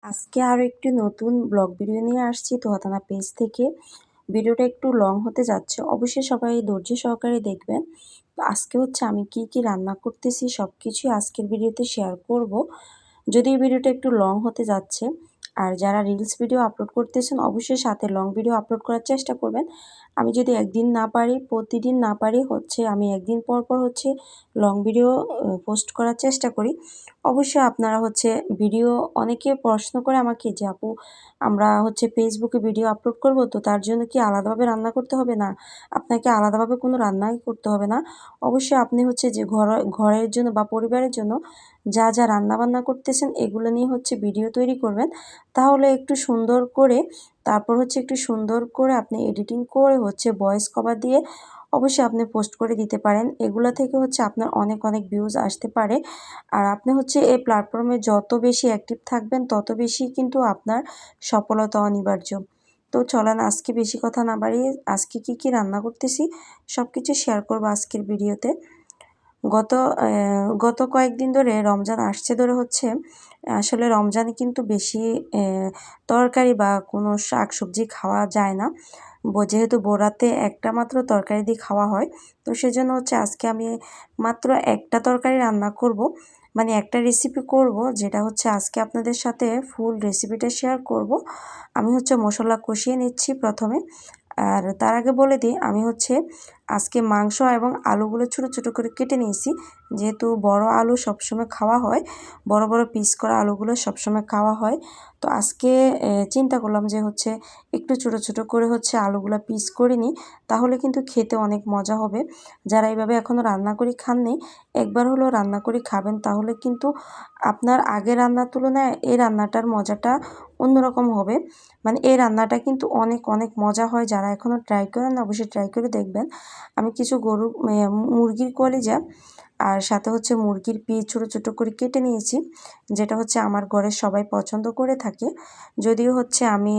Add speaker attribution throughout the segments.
Speaker 1: আজকে আরও একটি নতুন ব্লগ ভিডিও নিয়ে আসছি তোহাতানা পেজ থেকে। ভিডিওটা একটু লং হতে যাচ্ছে, অবশ্যই সবাই ধৈর্য সহকারে দেখবেন। তো আজকে হচ্ছে আমি কি কি রান্না করতেছি সব কিছুই আজকের ভিডিওতে শেয়ার করব। যদি ভিডিওটা একটু লং হতে যাচ্ছে, আর যারা রিলস ভিডিও আপলোড করতেছেন অবশ্যই সাথে লং ভিডিও আপলোড করার চেষ্টা করবেন। আমি যদি একদিন না পারি, প্রতিদিন না পারি, হচ্ছে আমি একদিন পর পর হচ্ছে লং ভিডিও পোস্ট করার চেষ্টা করি। অবশ্যই আপনারা হচ্ছে ভিডিও, অনেকে প্রশ্ন করে আমাকে যে আপু আমরা হচ্ছে ফেসবুকে ভিডিও আপলোড করব, তো তার জন্য কি আলাদাভাবে রান্না করতে হবে? না, আপনাকে আলাদাভাবে কোনো রান্নাই করতে হবে না। অবশ্যই আপনি হচ্ছে যে ঘরের জন্য বা পরিবারের জন্য যা যা রান্নাবান্না করতেছেন এগুলো নিয়ে হচ্ছে ভিডিও তৈরি করবেন। তাহলে একটু সুন্দর করে, তারপর হচ্ছে একটু সুন্দর করে আপনি এডিটিং করে হচ্ছে ভয়েস কভার দিয়ে অবশ্যই আপনি পোস্ট করে দিতে পারেন। এগুলো থেকে হচ্ছে আপনার অনেক অনেক ভিউজ আসতে পারে। আর আপনি হচ্ছে এই প্ল্যাটফর্মে যত বেশি অ্যাক্টিভ থাকবেন তত বেশি কিন্তু আপনার সফলতা অনিবার্য। তো চলেন আজকে বেশি কথা না বাড়িয়ে আজকে কি কি রান্না করতেছি সব কিছু শেয়ার করবো আজকের ভিডিওতে। গত গত কয়েকদিন ধরে রমজান আসছে ধরে হচ্ছে আসলে রমজানে কিন্তু বেশি তরকারি বা কোনো শাক সবজি খাওয়া যায় না। যেহেতু বোরাতে একটা মাত্র তরকারি দিয়ে খাওয়া হয়, তো সেজন্য হচ্ছে আজকে আমি মাত্র একটা তরকারি রান্না করব, মানে একটা রেসিপি করব, যেটা হচ্ছে আজকে আপনাদের সাথে ফুল রেসিপিটা শেয়ার করব। আমি হচ্ছে মশলা কষিয়ে নিচ্ছি প্রথমে। আর তার আগে বলে দিই, আমি হচ্ছে আজকে মাংস এবং আলুগুলো ছোটো ছোটো করে কেটে নিয়েছি। যেহেতু বড় আলু সবসময় খাওয়া হয়, বড় বড় পিস করা আলুগুলো সবসময় খাওয়া হয়, তো আজকে চিন্তা করলাম যে হচ্ছে একটু ছোটো ছোটো করে হচ্ছে আলুগুলো পিস করে নিই, তাহলে কিন্তু খেতে অনেক মজা হবে। যারা এইভাবে এখনও রান্না করে খাননি, একবার হলেও রান্না করে খাবেন, তাহলে কিন্তু আপনার আগের রান্নার তুলনায় এই রান্নাটার মজাটা অন্যরকম হবে। মানে এই রান্নাটা কিন্তু অনেক অনেক মজা হয়। যারা এখনও ট্রাই করেন না অবশ্যই ট্রাই করে দেখবেন। আমি কিছু মুরগির কলিজা আর সাথে হচ্ছে মুরগির পিস ছোটো ছোটো করে কেটে নিয়েছি, যেটা হচ্ছে আমার ঘরের সবাই পছন্দ করে থাকে। যদিও হচ্ছে আমি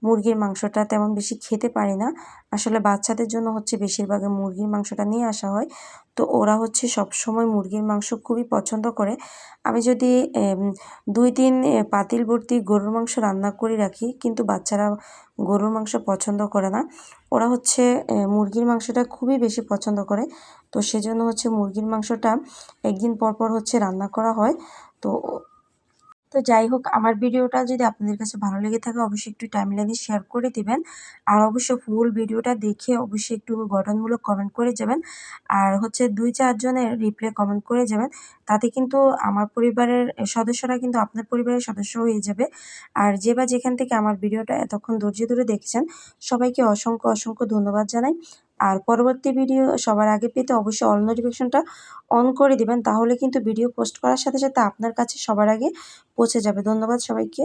Speaker 1: মুরগির মাংসটা তেমন বেশি খেতে পারি না, আসলে বাচ্চাদের জন্য হচ্ছে বেশিরভাগ মুরগির মাংসটা নিয়ে আসা হয়, তো ওরা হচ্ছে সবসময় মুরগির মাংস খুবই পছন্দ করে। আমি যদি 2-3 পাতিল ভর্তি গরুর মাংস রান্না করে রাখি, কিন্তু বাচ্চারা গরুর মাংস পছন্দ করে না, ওরা হচ্ছে মুরগির মাংসটা খুবই বেশি পছন্দ করে। তো সেজন্য হচ্ছে মুরগির মাংসটা একদিন পর পর হচ্ছে রান্না করা হয়। তো তো যাই হোক, আমার ভিডিওটা যদি আপনাদের কাছে ভালো লেগে থাকে অবশ্যই একটু টাইমলাইনে শেয়ার করে দিবেন। আর অবশ্যই ফুল ভিডিওটা দেখে অবশ্যই একটু গঠনমূলক কমেন্ট করে যাবেন। আর হচ্ছে 2-4 জনের রিপ্লাই কমেন্ট করে যাবেন। তাতে কিন্তু আমার পরিবারের সদস্যরা কিন্তু আপনার পরিবারের সদস্য হয়ে যাবে। আর যে বা যেখান থেকে আমার ভিডিওটা এতক্ষণ ধৈর্য ধরে দেখেছেন সবাইকে অসংখ্য অসংখ্য ধন্যবাদ জানাই। আর পরবর্তী ভিডিও সবার আগে পেতে অবশ্যই অল নোটিফিকেশনটা অন করে দিবেন, তাহলে কিন্তু ভিডিও পোস্ট করার সাথে সাথে আপনার কাছে সবার আগে পৌঁছে যাবে। ধন্যবাদ সবাইকে।